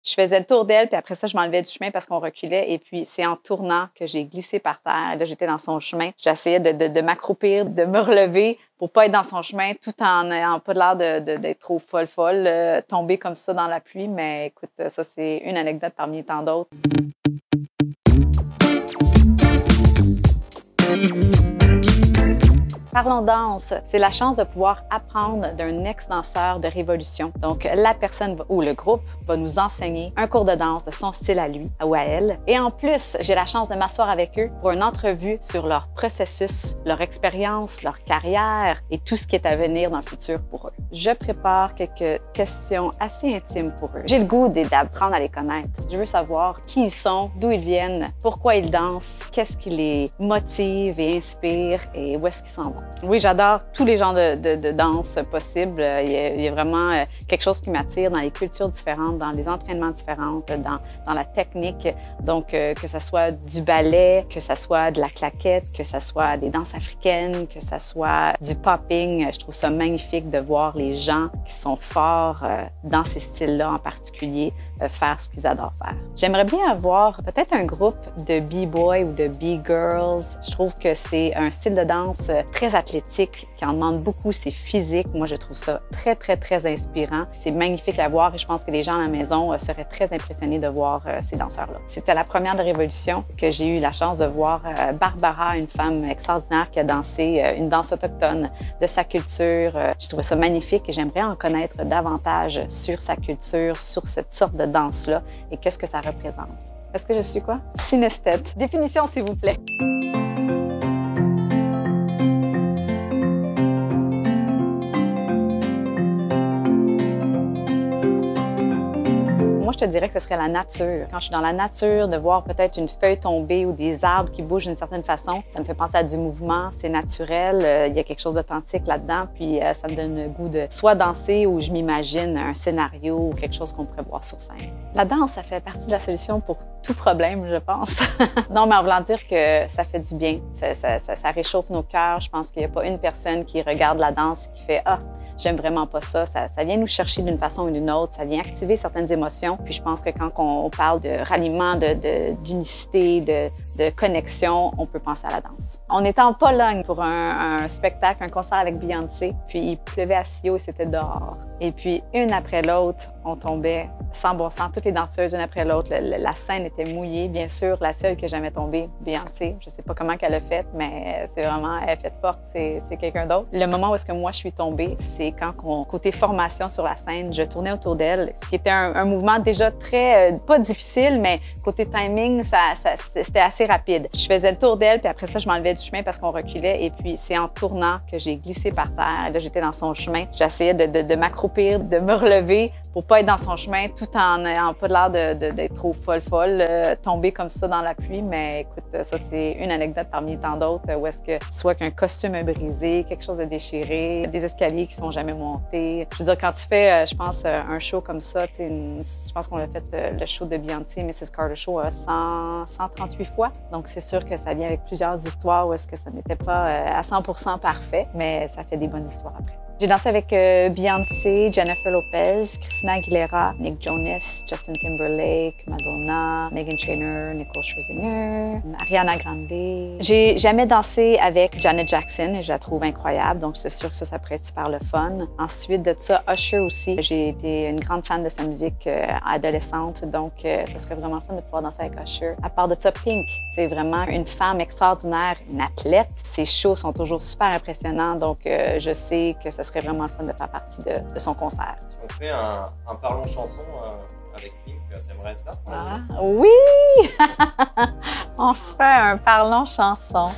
Je faisais le tour d'elle, puis après ça, je m'enlevais du chemin parce qu'on reculait. Et puis, c'est en tournant que j'ai glissé par terre. Là, j'étais dans son chemin. J'essayais de m'accroupir, de me relever pour pas être dans son chemin, tout en n'ayant pas l'air d'être trop folle, tomber comme ça dans la pluie. Mais écoute, ça, c'est une anecdote parmi tant d'autres. Parlons danse, c'est la chance de pouvoir apprendre d'un ex-danseur de révolution. Donc, la personne ou le groupe va nous enseigner un cours de danse de son style à lui ou à elle. Et en plus, j'ai la chance de m'asseoir avec eux pour une entrevue sur leur processus, leur expérience, leur carrière et tout ce qui est à venir dans le futur pour eux. Je prépare quelques questions assez intimes pour eux. J'ai le goût d'apprendre à les connaître. Je veux savoir qui ils sont, d'où ils viennent, pourquoi ils dansent, qu'est-ce qui les motive et inspire et où est-ce qu'ils s'en vont. Oui, j'adore tous les genres de danse possibles. Il y a vraiment quelque chose qui m'attire dans les cultures différentes, dans les entraînements différents, dans la technique. Donc, que ce soit du ballet, que ce soit de la claquette, que ce soit des danses africaines, que ce soit du popping. Je trouve ça magnifique de voir les gens qui sont forts dans ces styles-là en particulier faire ce qu'ils adorent faire. J'aimerais bien avoir peut-être un groupe de b-boys ou de b-girls. Je trouve que c'est un style de danse très athlétique, qui en demande beaucoup, c'est physique. Moi, je trouve ça très, très, très inspirant. C'est magnifique à voir et je pense que les gens à la maison seraient très impressionnés de voir ces danseurs-là. C'était la première de Révolution que j'ai eu la chance de voir Barbara, une femme extraordinaire qui a dansé une danse autochtone de sa culture. Je trouvais ça magnifique et j'aimerais en connaître davantage sur sa culture, sur cette sorte de danse-là et qu'est-ce que ça représente. Est-ce que je suis quoi? Synesthète. Définition, s'il vous plaît. Moi, je te dirais que ce serait la nature. Quand je suis dans la nature, de voir peut-être une feuille tomber ou des arbres qui bougent d'une certaine façon, ça me fait penser à du mouvement, c'est naturel, il y a quelque chose d'authentique là-dedans, puis ça me donne le goût de soit danser ou je m'imagine un scénario ou quelque chose qu'on pourrait voir sur scène. La danse, ça fait partie de la solution pour tout problème, je pense. Non, mais en voulant dire que ça fait du bien, ça réchauffe nos cœurs. Je pense qu'il n'y a pas une personne qui regarde la danse et qui fait « Ah, j'aime vraiment pas ça ». Ça vient nous chercher d'une façon ou d'une autre, ça vient activer certaines émotions. Puis je pense que quand on parle de ralliement, d'unicité, de connexion, on peut penser à la danse. On était en Pologne pour un spectacle, un concert avec Beyoncé, puis il pleuvait à Sio et c'était dehors. Et puis, une après l'autre, on tombait sans bon sens, toutes les danseuses, une après l'autre. La scène était mouillée. Bien sûr, la seule qui n'a jamais tombé, Beyoncé. Je ne sais pas comment qu'elle a fait, mais c'est vraiment, elle est faite forte, c'est quelqu'un d'autre. Le moment où est-ce que moi, je suis tombée, c'est quand, côté formation sur la scène, je tournais autour d'elle, ce qui était un mouvement déjà très, pas difficile, mais côté timing, c'était assez rapide. Je faisais le tour d'elle, puis après ça, je m'enlevais du chemin parce qu'on reculait. Et puis, c'est en tournant que j'ai glissé par terre. Là, j'étais dans son chemin. J'essayais de m'accroupir, de me relever pour pas être dans son chemin, tout en n'ayant pas l'air d'être trop folle, tomber comme ça dans la pluie. Mais écoute, ça, c'est une anecdote parmi tant d'autres où est-ce que soit qu'un costume est brisé, quelque chose de déchiré, des escaliers qui sont jamais montés. Je veux dire, quand tu fais, je pense, un show comme ça, je pense qu'on a fait le show de Beyoncé, Mrs. Carter Show, 138 fois. Donc, c'est sûr que ça vient avec plusieurs histoires où est-ce que ça n'était pas à 100% parfait, mais ça fait des bonnes histoires après. J'ai dansé avec Beyoncé, Jennifer Lopez, Christina Aguilera, Nick Jonas, Justin Timberlake, Madonna, Meghan Trainor, Nicole Scherzinger, Ariana Grande. J'ai jamais dansé avec Janet Jackson et je la trouve incroyable, donc c'est sûr que ça pourrait être super le fun. Ensuite de ça, Usher aussi. J'ai été une grande fan de sa musique adolescente, donc ça serait vraiment fun de pouvoir danser avec Usher. À part de ça, Pink, c'est vraiment une femme extraordinaire, une athlète. Ses shows sont toujours super impressionnants, donc je sais que ça serait vraiment le fun de faire partie de son concert. Si on fait un parlons chanson avec Pink, t'aimerais ça? Ah, oui! On se fait un parlons chanson.